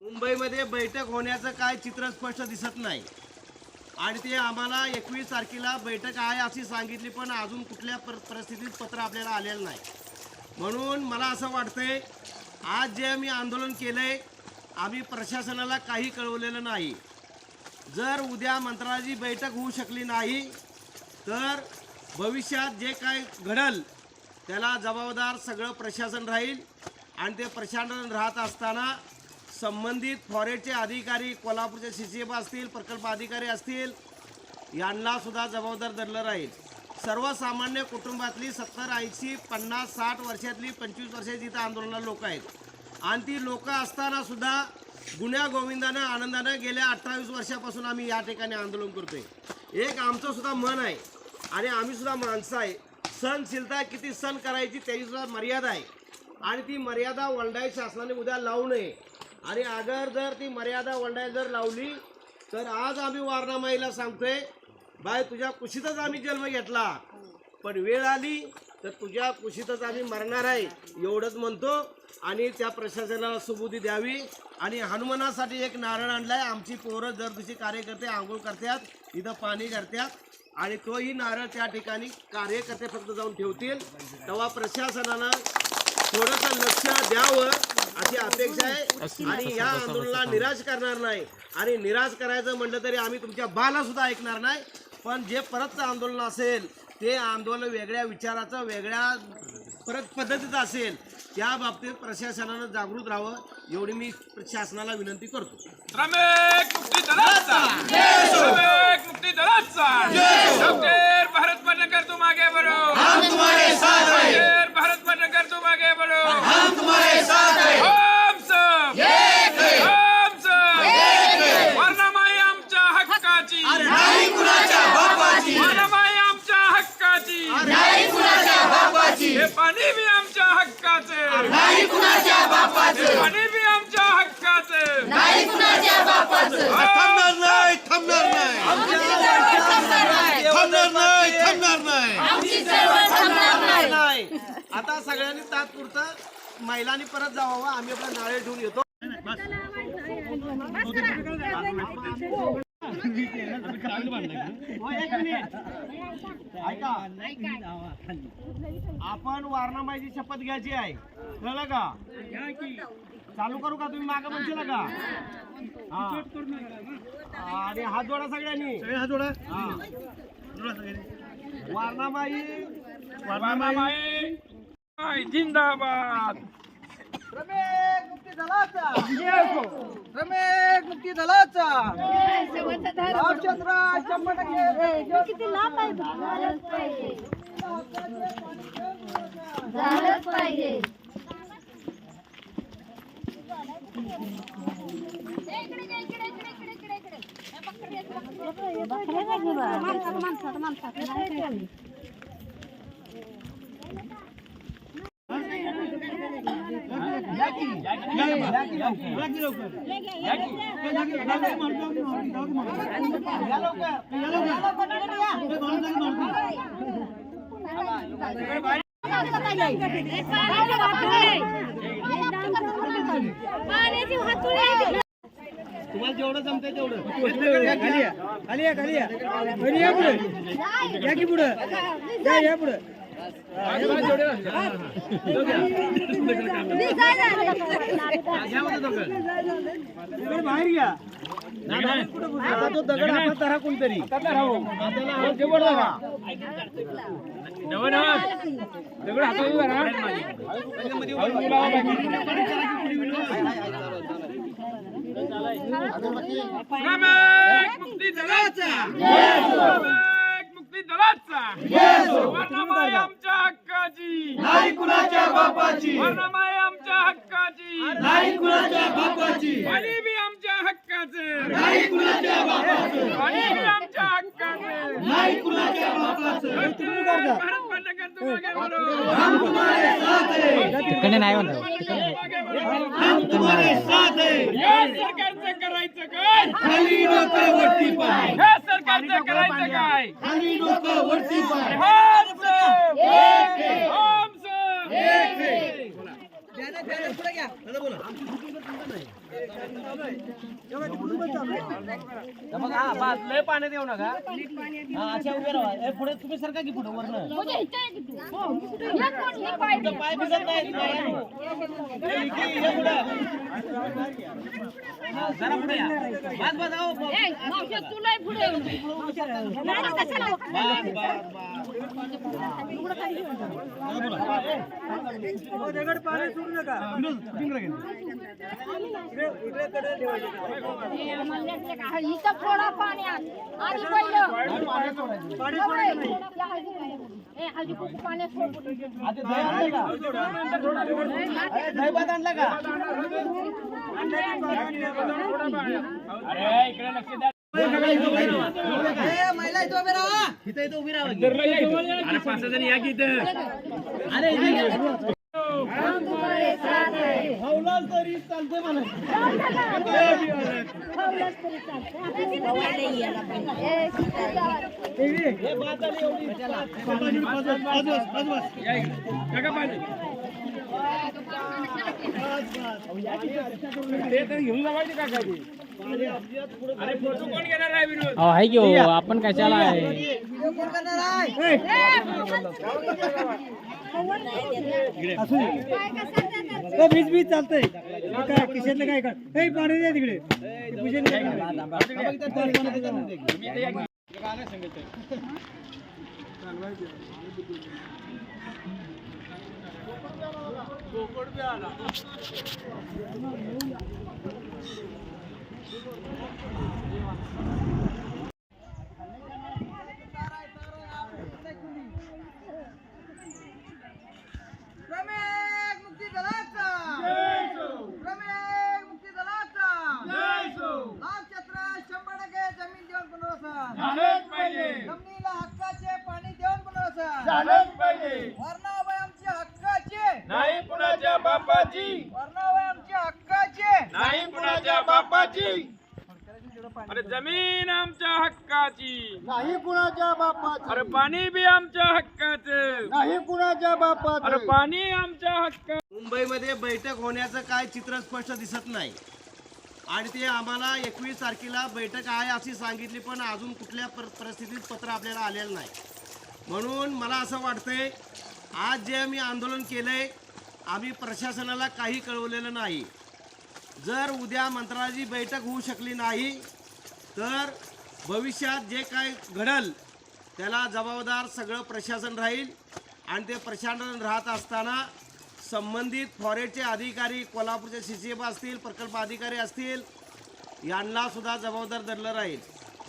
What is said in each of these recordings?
मुंबईमध्ये बैठक होण्याचं काय चित्र स्पष्ट दिसत नाही आणि ते आम्हाला 21 तारखेला बैठक आहे अशी सांगितली, पण अजून कुठल्या परिस्थितीत पत्र आपल्याला आलेलं नाही. म्हणून मला असं वाटतंय आज जे आम्ही आंदोलन केलंय, आम्ही प्रशासनाला काही कळवलेलं नाही. जर उद्या मंत्रालयाची बैठक होऊ शकली नाही तर भविष्यात जे काय घडल त्याला जबाबदार सगळं प्रशासन राहील. आणि ते प्रशासन राहत असताना संबंधित फॉरेस्टचे अधिकारी, कोल्हापूरचे CCF असतील, प्रकल्प अधिकारी असतील, यांना सुद्धा जबाबदार धरलं राहील. सर्वसामान्य कुटुंबातली 70, 80, 50, 60 वर्षातली 25 वर्षाची इथं आंदोलनाला लोक आहेत आणि ती लोक असताना सुद्धा गुण्या गोविंदानं आनंदानं गेल्या 28 वर्षापासून आम्ही या ठिकाणी आंदोलन करतोय. एक आमचं सुद्धा मन आहे आणि आम्ही सुद्धा माणसं आहे. सहनशीलता किती सण करायची त्याची सुद्धा मर्यादा आहे आणि ती मर्यादा वलडाई शासनाने उद्या लावू नये. आणि अगर जर ती मर्यादा वलडाई जर लावली तर आज आम्ही वारणामाईला सांगतोय, बाय तुझ्या कुशीतच आम्ही जन्म घेतला, पण वेळ आली तर तुझ्या कुशीतच आम्ही मरणार आहे एवढंच म्हणतो. आणि त्या प्रशासनाला सुबुधी द्यावी. आणि हनुमानासाठी एक नारळ आणलाय. आमची पोरं दर दिवशी कार्यकर्ते आंघोळ करतात, इथं पाणी करतात आणि तोही नारळ त्या ठिकाणी कार्यकर्ते फक्त जाऊन ठेवतील. तेव्हा प्रशासनानं थोडंसं लक्ष द्यावं अशी अपेक्षा आहे आणि या आंदोलनाला निराश करणार नाही. आणि निराश करायचं म्हटलं तरी आम्ही तुमच्या बाला सुद्धा ऐकणार नाही. पण जे परतचं आंदोलन असेल ते आंदोलन वेगळ्या विचाराचं, वेगळ्या परत पद्धतीचं असेल, त्या बाबतीत प्रशासनानं जागृत राहावं एवढी मी शासनाला विनंती करतो. श्रमिक मुक्ती दलाचा श्रमिक मुक्ती दलाचा डॉक्टर भारत पटकर तुम आगे बढ़ो, हम तुम्हारे साथ हैं. डॉक्टर भारत पटकर तुम आगे बढ़ो, हम तुम्हारे साथ हैं. हम सब एक हैं, हम सब एक हैं. वर्णमाई आमच्या हक्काची, नाही कुणाच्या बापाची. वर्णमाई आमच्या हक्काची, नाही कुणाच्या बापाची. हे पाणी बी आमच्या हक्काचे, नाही कुणाच्या बापाचे. पाणी बी आमच्या हक्काचे, नाही कुणाच्या बापाचे. थांबणार नाही, थांबणार नाही, थांबणार नाही, थांबणार नाही. आमची चळवळ थांबणार नाही. आता सगळ्यांनी तात्पुरतं महिलांनी परत जावं. आम्ही आपला नारळ ठेवून येतो. ऐका, आपण वारणामाईची शपथ घ्यायची आहे, कळलं का? चालू करू का? तुम्ही मागं म्हणशील का? आणि हात जोडा सगळ्यांनी, हात जोडा. वारणामाई, वर्णमाई जिंदाबाद. श्रमिक मुक्ती दलाचा, श्रमिक मुक्ती दलाचा. रामचंद्र 100% किती लांब आहे. झालंच पाहिजे. तुम्हाला जेवढं जमतंय तेवढं खाली या, खाली या, खाली या. या पुढे, या की पुढे, या पुढे. बाहेर घ्या. तो दगड हातात धरा कोणतरी. श्रमिक मुक्ती दलाचा, श्रमिक मुक्ती दलाचा. वर्णमाई आमच्या हक्काची, नाही कुणाच्या बापाची. वर्णमाई आमच्या हक्काची, नाही कुणाच्या बापाची. पाणी बी आमच्या हक्काचे, नाही कुणाच्या बापाचं. पाणी बी आमच्या हक्काचे. नाही कुणाच्या बापाचं. भारत पटकर तुम आगे बढ़ो, हम तुम्हारे साथ हैं, हम तुम्हारे साथ हैं. या सरकारचं करायचं काय? खाली डोकं वरती पाय, या सरकारचं करायचं काय? खाली डोकं वरती पाय. हम सब एक हैं, हम सब एक है. बोला. लय पाण्यात येऊ नका. अच्छा उभे राहा. पुढे तुम्ही सरका की पुढे वरनं पाय भिजत नाही. जरा पुढे या. बस आओ. दहीभात आणला का? अरे इकडे लक्ष द्या. महिला इथं उभी राहा. इथं उभी राहा. अरे 5 जण या की इथं. अरे हौलाच तरी चालते म्हणा. काका पाणी ते तर घेऊन जावायचे काका ते. अरे फोटो कोण घेणार आहे विनोद? आहे की हो, आपण कशाला आहे? बीज चालतंय. काय किशनला काय कर पाणी द्या तिकडे. जमिनीला हक्काचे पाणी देऊन पुनर्वसन झालंच पाहिजे. वर्णाबाई आमच्या हक्काचे नाही कुणाच्या बापाची, वर्णाबाई आमच्या हक्काचे नाही कुणाच्या बापाची. अरे जमीन आमच्या हक्काची, नाही कुणाच्या बापाचं. अरे पाणी बी आमच्या हक्काचं, नाही कुणाच्या बापाचं. अरे पाणी आमच्या हक्काचं. मुंबईमध्ये बैठक होण्याचं काय चित्र स्पष्ट दिसत नाही आणि ते आम्हाला 21 तारखेला बैठक आहे अशी सांगितली, पण अजून कुठल्या परिस्थितीत पत्र आपल्याला आलेलं नाही. म्हणून मला असं वाटतंय आज जे आम्ही आंदोलन केलंय, आम्ही प्रशासनाला काही कळवलेलं नाही. जर उद्या मंत्रालयाची बैठक होऊ शकली नाही तर भविष्यात जे काय घडल त्याला जबाबदार सगळं प्रशासन राहील. आणि ते प्रशासन राहत असताना संबंधित फॉरेस्टचे अधिकारी, कोल्हापूरचे CCF असतील, प्रकल्प अधिकारी असतील, यांना सुद्धा जबाबदार धरलं राहील.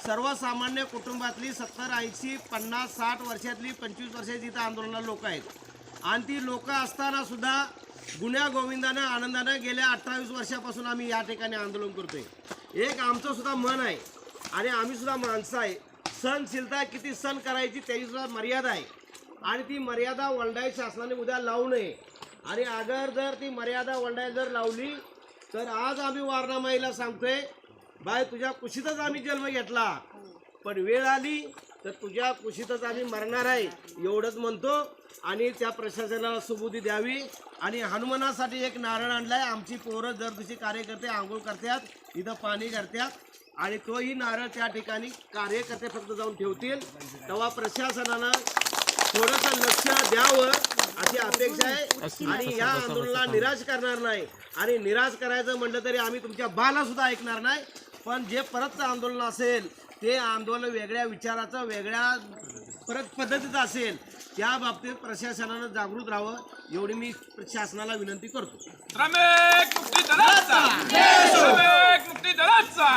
सर्वसामान्य कुटुंबातली 70, 80, 50, 60 वर्षातली 25 वर्षाची इथं आंदोलनाला लोक आहेत आणि ती लोक असताना सुद्धा गुन्ह्या गोविंदानं आनंदानं गेल्या 28 वर्षापासून आम्ही या ठिकाणी आंदोलन करतोय. एक आमचं सुद्धा मन आहे आणि आम्ही सुद्धा माणसं आहे. सहनशीलता किती सण करायची त्याची सुद्धा मर्यादा आहे आणि ती मर्यादा वलडाई शासनाने उद्या लावू नये. आणि अगर जर ती मर्यादा वलडाई जर लावली तर आज आम्ही वारणामाईला सांगतोय, बाय तुझ्या कुशीतच आम्ही जन्म घेतला, पण वेळ आली तर तुझ्या कुशीतच आम्ही मरणार आहे एवढंच म्हणतो. आणि त्या प्रशासनाला सुबुधी द्यावी. आणि हनुमानासाठी एक नारळ आणलाय. आमची पोरं दर दिवशी कार्यकर्ते आंघोळ करतात, इथं पाणी करतात आणि तोही नारळ त्या ठिकाणी कार्यकर्ते फक्त जाऊन ठेवतील. तेव्हा प्रशासनानं थोडंसं लक्ष द्यावं अशी अपेक्षा आहे आणि या आंदोलनाला निराश करणार नाही. आणि निराश करायचं म्हटलं तरी आम्ही तुमच्या बाला सुद्धा ऐकणार नाही. पण जे परतचं आंदोलन असेल ते आंदोलन वेगळ्या विचाराचं, वेगळ्या परत पद्धतीचं असेल, त्या बाबतीत प्रशासनानं जागृत राहावं एवढी मी शासनाला विनंती करतो. श्रमिक मुक्ती दलाचा, श्रमिक मुक्ती दलाचा,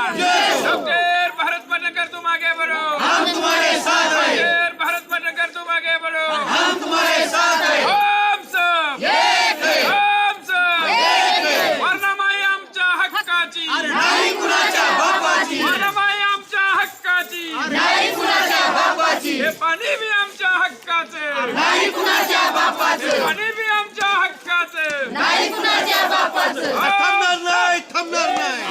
डॉक्टर भारत पाटणकर तुम आगे बढ़ो, हम तुम्हारे साथ हैं. डॉक्टर भारत पाटणकर तुम आगे बढ़ो, हम तुम्हारे साथ हैं. हम सब एक हैं, हम सब एक हैं. वर्णामाई आमच्या हक्काची, नाही कुणाच्या बापाची. वर्णामाई आमच्या हक्काची, नाही कुणाच्या बापाची. हे पाणी बी आमच्या हक्काचं, नाही कुणाच्या बापाचं. पाणी बी आमच्या हक्काचं, नाही कुणाच्या बापाचं. थांबणार नाही, थांबणार नाही,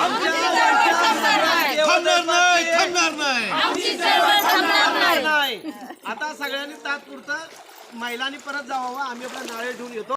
थांबणार नाही, थांबणार नाही, आमची चळवळ थांबणार नाही. नाही. आता सगळ्यांनी तात्पुरतं महिलांनी परत जावं. आम्ही आपला नारळ घेऊन येतो.